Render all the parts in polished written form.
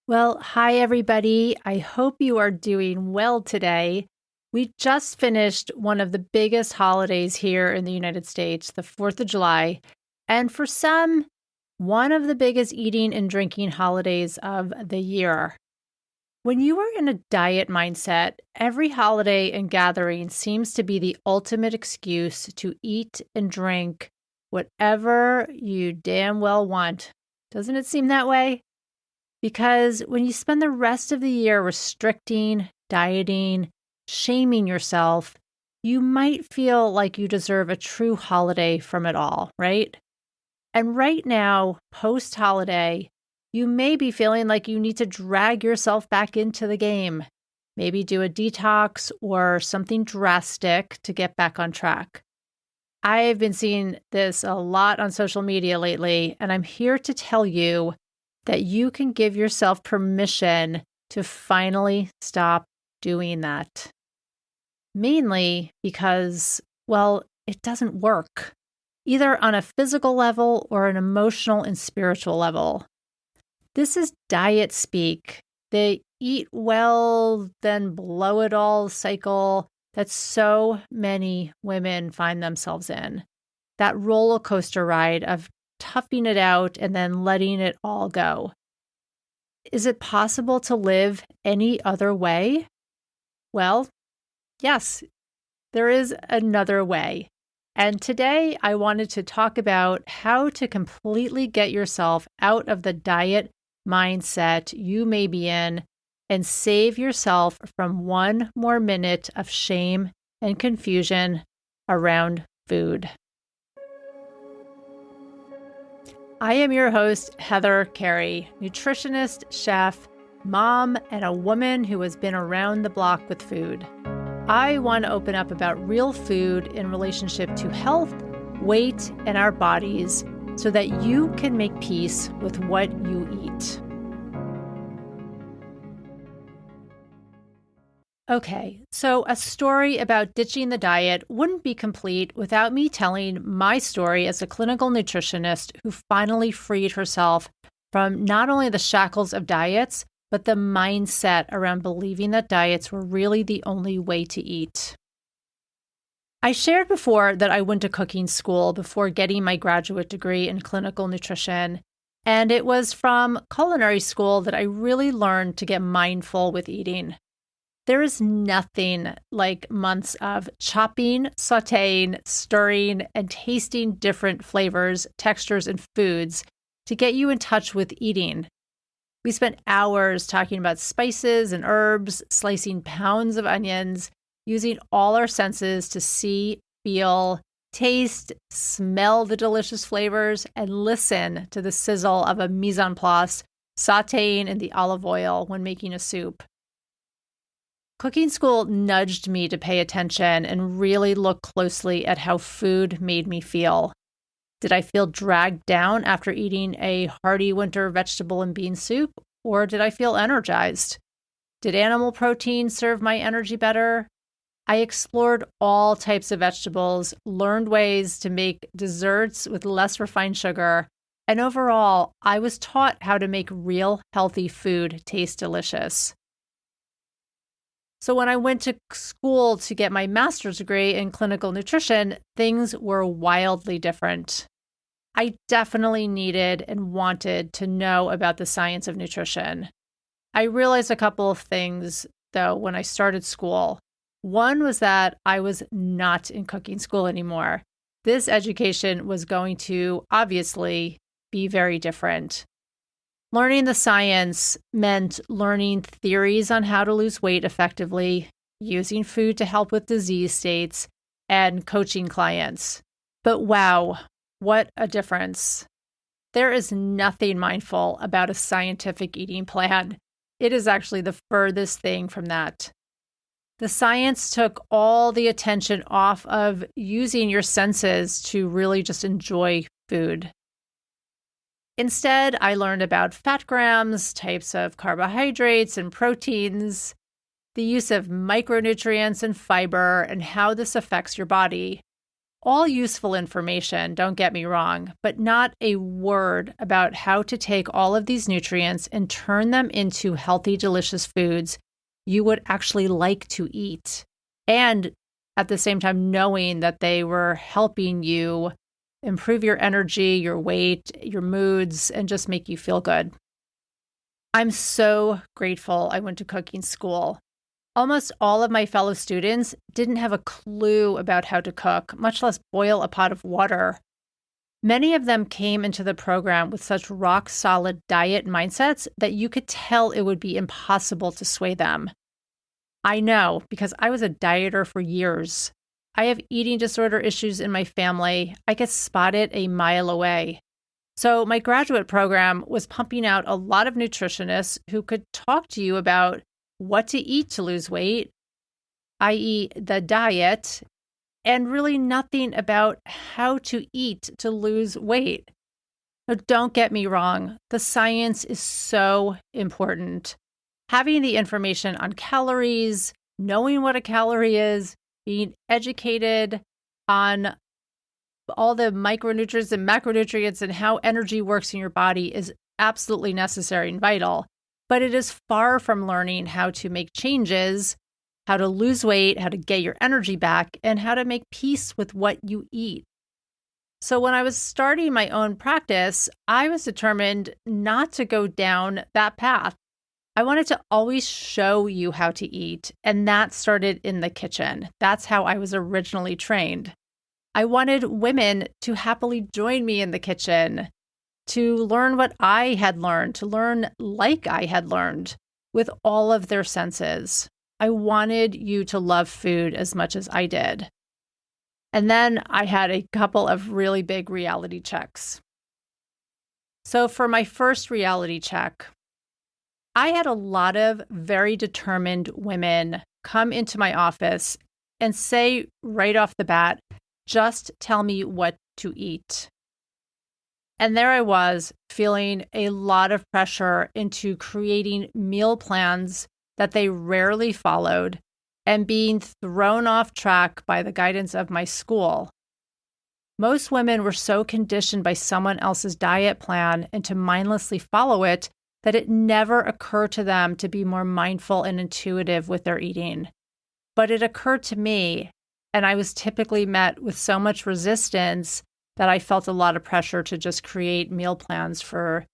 Well, hi, everybody. I hope you are doing well today. We just finished one of the biggest holidays here in the United States, the 4th of July. And for some, one of the biggest eating and drinking holidays of the year. When you are in a diet mindset, every holiday and gathering seems to be the ultimate excuse to eat and drink whatever you damn well want. Doesn't it seem that way? Because when you spend the rest of the year restricting, dieting, shaming yourself, you might feel like you deserve a true holiday from it all, right? And right now, post holiday, you may be feeling like you need to drag yourself back into the game. Maybe do a detox or something drastic to get back on track. I've been seeing this a lot on social media lately, and I'm here to tell you that you can give yourself permission to finally stop doing that. Mainly because, well, it doesn't work, either on a physical level or an emotional and spiritual level. This is diet speak, the eat well, then blow it all cycle that so many women find themselves in. That roller coaster ride of toughing it out and then letting it all go. Is it possible to live any other way? Well, yes, there is another way. And today I wanted to talk about how to completely get yourself out of the diet mindset you may be in and save yourself from one more minute of shame and confusion around food. I am your host, Heather Carey, nutritionist, chef, mom, and a woman who has been around the block with food. I want to open up about real food in relationship to health, weight, and our bodies so that you can make peace with what you eat. Okay, so a story about ditching the diet wouldn't be complete without me telling my story as a clinical nutritionist who finally freed herself from not only the shackles of diets, but the mindset around believing that diets were really the only way to eat. I shared before that I went to cooking school before getting my graduate degree in clinical nutrition, and it was from culinary school that I really learned to get mindful with eating. There is nothing like months of chopping, sautéing, stirring, and tasting different flavors, textures, and foods to get you in touch with eating. We spent hours talking about spices and herbs, slicing pounds of onions, using all our senses to see, feel, taste, smell the delicious flavors, and listen to the sizzle of a mise en place, sautéing in the olive oil when making a soup. Cooking school nudged me to pay attention and really look closely at how food made me feel. Did I feel dragged down after eating a hearty winter vegetable and bean soup, or did I feel energized? Did animal protein serve my energy better? I explored all types of vegetables, learned ways to make desserts with less refined sugar, and overall, I was taught how to make real healthy food taste delicious. So when I went to school to get my master's degree in clinical nutrition, things were wildly different. I definitely needed and wanted to know about the science of nutrition. I realized a couple of things, though, when I started school. One was that I was not in cooking school anymore. This education was going to, obviously, be very different. Learning the science meant learning theories on how to lose weight effectively, using food to help with disease states, and coaching clients. But wow, what a difference. There is nothing mindful about a scientific eating plan. It is actually the furthest thing from that. The science took all the attention off of using your senses to really just enjoy food. Instead, I learned about fat grams, types of carbohydrates and proteins, the use of micronutrients and fiber, and how this affects your body. all useful information, don't get me wrong, but not a word about how to take all of these nutrients and turn them into healthy, delicious foods you would actually like to eat. And at the same time, knowing that they were helping you improve your energy, your weight, your moods, and just make you feel good. I'm so grateful I went to cooking school. Almost all of my fellow students didn't have a clue about how to cook, much less boil a pot of water. Many of them came into the program with such rock-solid diet mindsets that you could tell it would be impossible to sway them. I know, because I was a dieter for years. I have eating disorder issues in my family. I get spotted a mile away. So my graduate program was pumping out a lot of nutritionists who could talk to you about what to eat to lose weight, i.e. the diet, and really nothing about how to eat to lose weight. Now, don't get me wrong, the science is so important. Having the information on calories, knowing what a calorie is, being educated on all the micronutrients and macronutrients and how energy works in your body is absolutely necessary and vital. But it is far from learning how to make changes, how to lose weight, how to get your energy back, and how to make peace with what you eat. So when I was starting my own practice, I was determined not to go down that path. I wanted to always show you how to eat, and that started in the kitchen. That's how I was originally trained. I wanted women to happily join me in the kitchen, to learn what I had learned, to learn like I had learned with all of their senses. I wanted you to love food as much as I did. And then I had a couple of really big reality checks. So for my first reality check, I had a lot of very determined women come into my office and say right off the bat, just tell me what to eat. And there I was feeling a lot of pressure into creating meal plans that they rarely followed and being thrown off track by the guidance of my school. Most women were so conditioned by someone else's diet plan and to mindlessly follow it that it never occurred to them to be more mindful and intuitive with their eating. But it occurred to me, and I was typically met with so much resistance that I felt a lot of pressure to just create meal plans for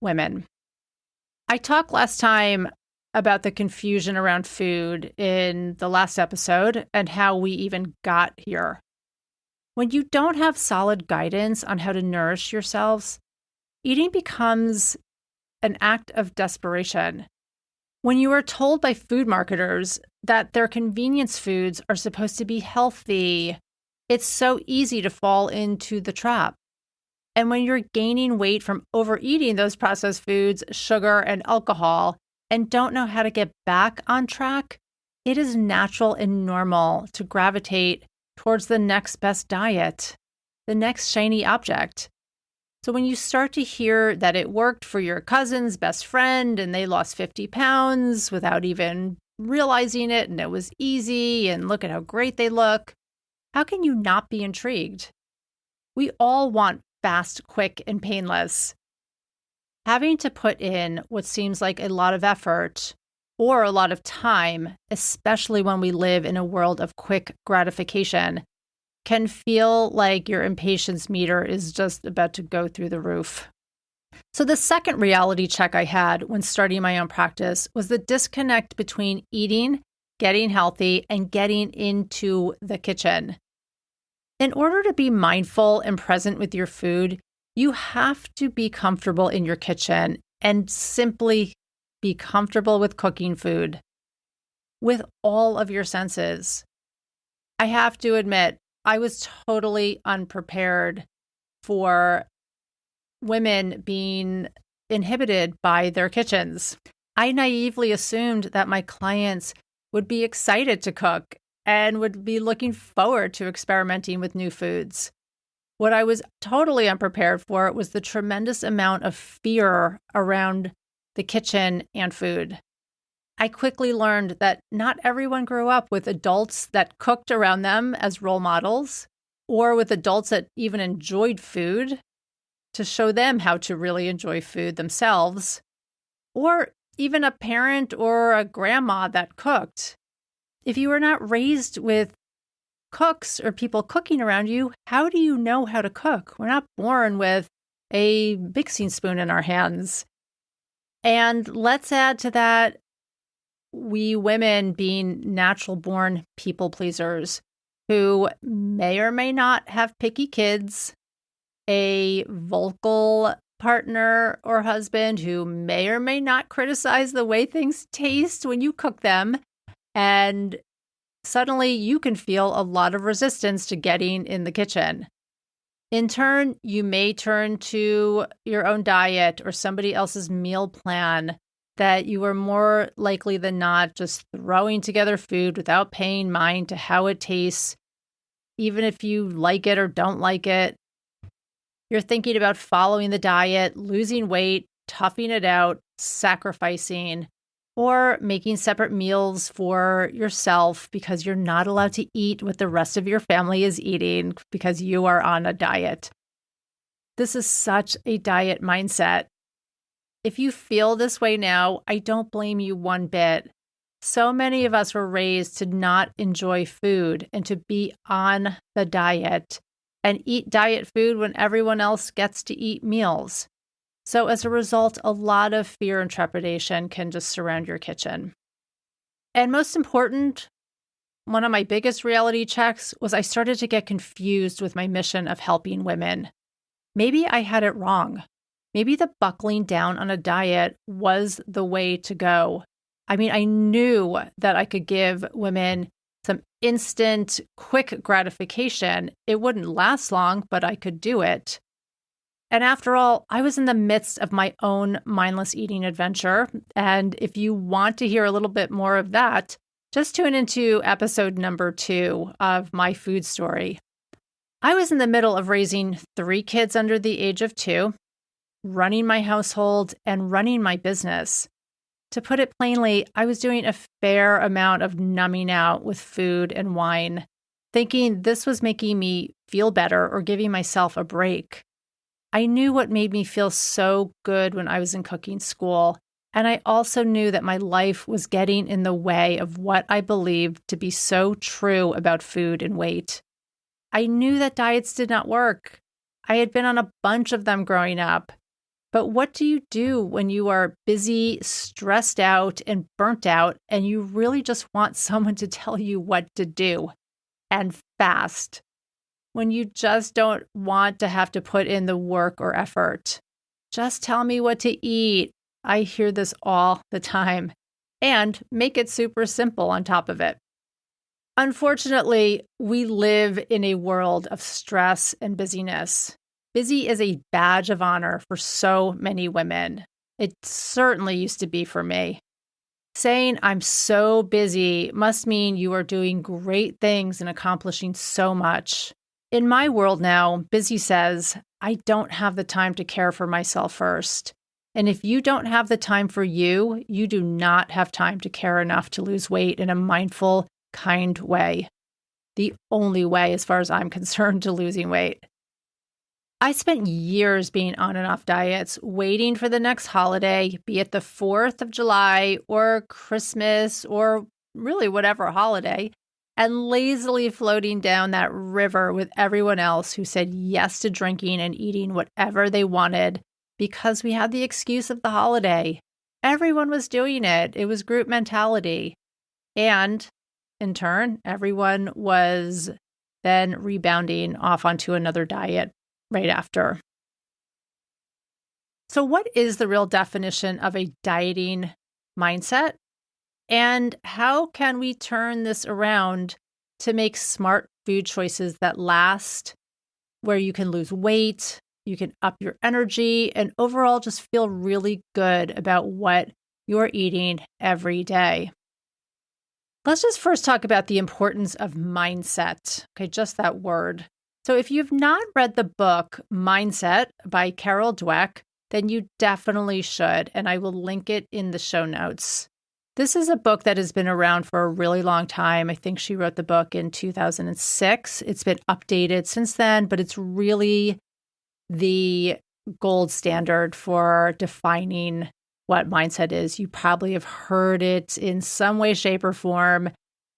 women. I talked last time about the confusion around food in the last episode and how we even got here. When you don't have solid guidance on how to nourish yourselves, eating becomes an act of desperation. When you are told by food marketers that their convenience foods are supposed to be healthy, it's so easy to fall into the trap. And when you're gaining weight from overeating those processed foods, sugar, and alcohol, and don't know how to get back on track, it is natural and normal to gravitate towards the next best diet, the next shiny object. So when you start to hear that it worked for your cousin's best friend and they lost 50 pounds without even realizing it, and it was easy, and look at how great they look, how can you not be intrigued? We all want fast, quick, and painless. Having to put in what seems like a lot of effort or a lot of time, especially when we live in a world of quick gratification, can feel like your impatience meter is just about to go through the roof. So the second reality check I had when starting my own practice was the disconnect between eating, getting healthy, and getting into the kitchen. In order to be mindful and present with your food, you have to be comfortable in your kitchen and simply be comfortable with cooking food with all of your senses. I have to admit, I was totally unprepared for women being inhibited by their kitchens. I naively assumed that my clients would be excited to cook and would be looking forward to experimenting with new foods. What I was totally unprepared for was the tremendous amount of fear around the kitchen and food. I quickly learned that not everyone grew up with adults that cooked around them as role models, or with adults that even enjoyed food to show them how to really enjoy food themselves, or even a parent or a grandma that cooked. If you were not raised with cooks or people cooking around you, how do you know how to cook? We're not born with a mixing spoon in our hands. And let's add to that, we women being natural born people pleasers who may or may not have picky kids, a vocal partner or husband who may or may not criticize the way things taste when you cook them. And suddenly you can feel a lot of resistance to getting in the kitchen. In turn, you may turn to your own diet or somebody else's meal plan that you are more likely than not just throwing together food without paying mind to how it tastes, even if you like it or don't like it. You're thinking about following the diet, losing weight, toughing it out, sacrificing, or making separate meals for yourself because you're not allowed to eat what the rest of your family is eating because you are on a diet. This is such a diet mindset. If you feel this way now, I don't blame you one bit. So many of us were raised to not enjoy food and to be on the diet and eat diet food when everyone else gets to eat meals. So as a result, a lot of fear and trepidation can just surround your kitchen. And most important, one of my biggest reality checks was I started to get confused with my mission of helping women. Maybe I had it wrong. Maybe the buckling down on a diet was the way to go. I mean, I knew that I could give women some instant, quick gratification. It wouldn't last long, but I could do it. And after all, I was in the midst of my own mindless eating adventure. And if you want to hear a little bit more of that, just tune into episode number 2 of my food story. I was in the middle of raising 3 kids under the age of 2, running my household, and running my business. To put it plainly, I was doing a fair amount of numbing out with food and wine, thinking this was making me feel better or giving myself a break. I knew what made me feel so good when I was in cooking school, and I also knew that my life was getting in the way of what I believed to be so true about food and weight. I knew that diets did not work. I had been on a bunch of them growing up. But what do you do when you are busy, stressed out, and burnt out, and you really just want someone to tell you what to do? And fast. When you just don't want to have to put in the work or effort. Just tell me what to eat. I hear this all the time. And make it super simple on top of it. Unfortunately, we live in a world of stress and busyness. Busy is a badge of honor for so many women. It certainly used to be for me. Saying I'm so busy must mean you are doing great things and accomplishing so much. In my world now, busy says, I don't have the time to care for myself first. And if you don't have the time for you, you do not have time to care enough to lose weight in a mindful, kind way. The only way, as far as I'm concerned, to losing weight. I spent years being on and off diets, waiting for the next holiday, be it the 4th of July or Christmas or really whatever holiday, and lazily floating down that river with everyone else who said yes to drinking and eating whatever they wanted because we had the excuse of the holiday. Everyone was doing it. It was group mentality. And in turn, everyone was then rebounding off onto another diet right after. So what is the real definition of a dieting mindset? And how can we turn this around to make smart food choices that last, where you can lose weight, you can up your energy, and overall just feel really good about what you're eating every day? Let's just first talk about the importance of mindset. Okay, just that word. So if you've not read the book Mindset by Carol Dweck, then you definitely should, and I will link it in the show notes. This is a book that has been around for a really long time. I think she wrote the book in 2006. It's been updated since then, but it's really the gold standard for defining what mindset is. You probably have heard it in some way, shape, or form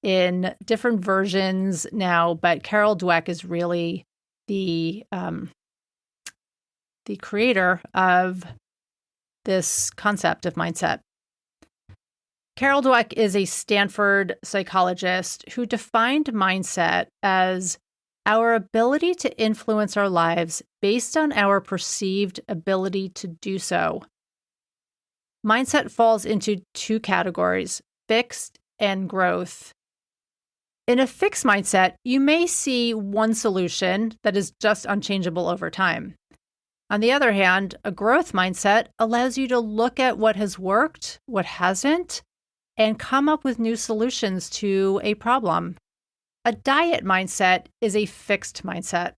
in different versions now, but Carol Dweck is really the creator of this concept of mindset. Carol Dweck is a Stanford psychologist who defined mindset as our ability to influence our lives based on our perceived ability to do so. Mindset falls into two categories, fixed and growth. In a fixed mindset, you may see one solution that is just unchangeable over time. On the other hand, a growth mindset allows you to look at what has worked, what hasn't, and come up with new solutions to a problem. A diet mindset is a fixed mindset.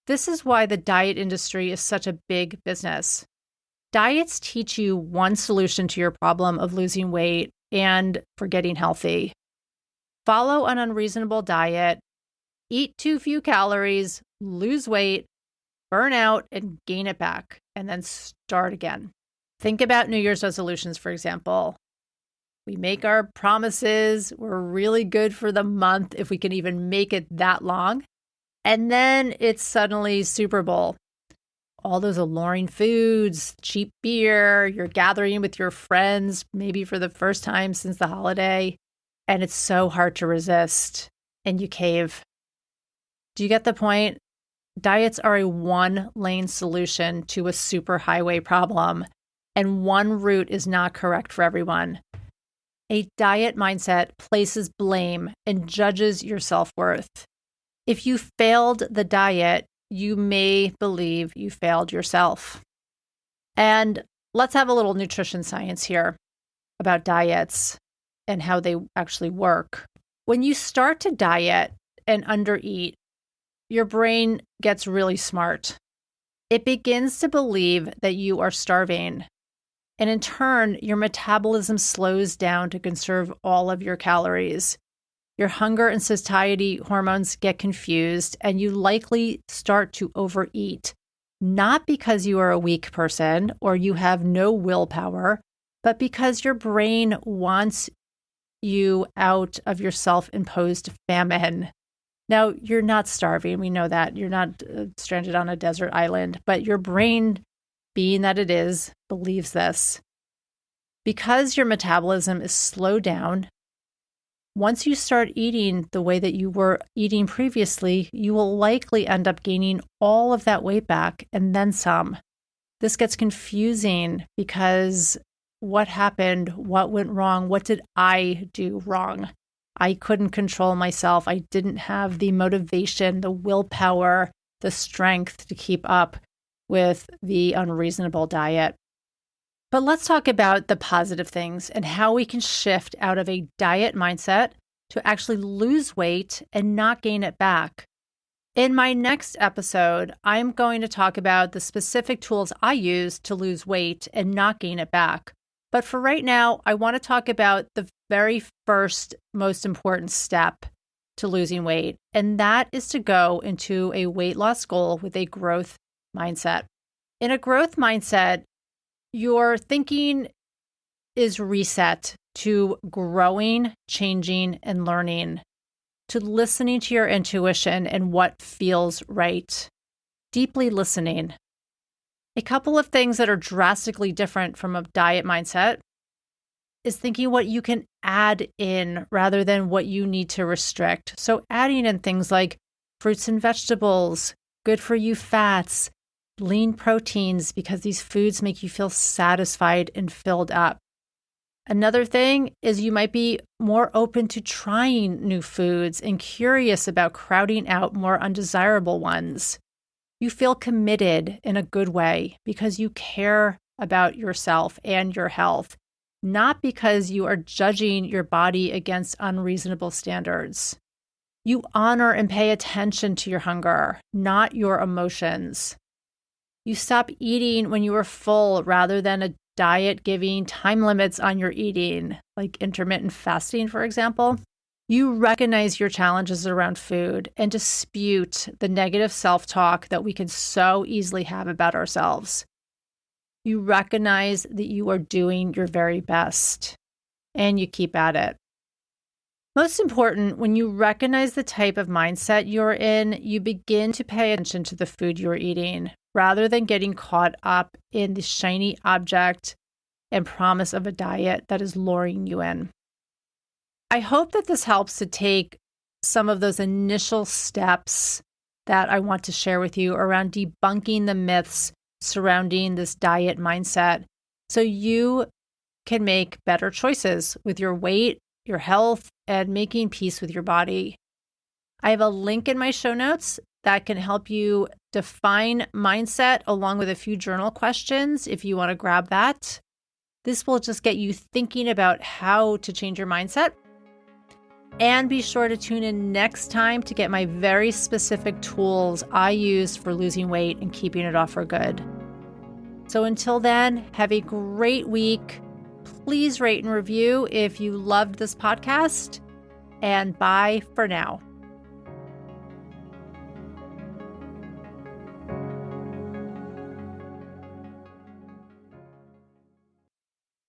This is why the diet industry is such a big business. Diets teach you one solution to your problem of losing weight and for getting healthy. Follow an unreasonable diet, eat too few calories, lose weight, burn out, and gain it back, and then start again. Think about New Year's resolutions, for example. We make our promises. We're really good for the month if we can even make it that long. And then it's suddenly Super Bowl. All those alluring foods, cheap beer, you're gathering with your friends, maybe for the first time since the holiday, and it's so hard to resist, and you cave. Do you get the point? Diets are a one-lane solution to a superhighway problem, and one route is not correct for everyone. A diet mindset places blame and judges your self-worth. If you failed the diet, you may believe you failed yourself. And let's have a little nutrition science here about diets and how they actually work. When you start to diet and undereat, your brain gets really smart. It begins to believe that you are starving. And in turn, your metabolism slows down to conserve all of your calories. Your hunger and satiety hormones get confused, and you likely start to overeat, not because you are a weak person or you have no willpower, but because your brain wants you out of your self-imposed famine. Now, you're not starving. We know that. You're not stranded on a desert island, but your brain, being that it is, believes this. Because your metabolism is slowed down, once you start eating the way that you were eating previously, you will likely end up gaining all of that weight back and then some. This gets confusing because what happened? What went wrong? What did I do wrong? I couldn't control myself. I didn't have the motivation, the willpower, the strength to keep up with the unreasonable diet. But let's talk about the positive things and how we can shift out of a diet mindset to actually lose weight and not gain it back. In my next episode, I'm going to talk about the specific tools I use to lose weight and not gain it back. But for right now, I want to talk about the very first most important step to losing weight, and that is to go into a weight loss goal with a growth mindset. In a growth mindset, your thinking is reset to growing, changing, and learning, to listening to your intuition and what feels right, deeply listening. A couple of things that are drastically different from a diet mindset is thinking what you can add in rather than what you need to restrict. So adding in things like fruits and vegetables, good for you fats, lean proteins, because these foods make you feel satisfied and filled up. Another thing is you might be more open to trying new foods and curious about crowding out more undesirable ones. You feel committed in a good way because you care about yourself and your health, not because you are judging your body against unreasonable standards. You honor and pay attention to your hunger, not your emotions. You stop eating when you are full rather than diet giving time limits on your eating, like intermittent fasting, for example. You recognize your challenges around food and dispute the negative self-talk that we can so easily have about ourselves. You recognize that you are doing your very best, and you keep at it. Most important, when you recognize the type of mindset you're in, you begin to pay attention to the food you're eating, rather than getting caught up in the shiny object and promise of a diet that is luring you in. I hope that this helps to take some of those initial steps that I want to share with you around debunking the myths surrounding this diet mindset so you can make better choices with your weight, your health, and making peace with your body. I have a link in my show notes that can help you define mindset along with a few journal questions if you want to grab that. This will just get you thinking about how to change your mindset. And be sure to tune in next time to get my very specific tools I use for losing weight and keeping it off for good. So until then, have a great week. Please rate and review if you loved this podcast. And bye for now.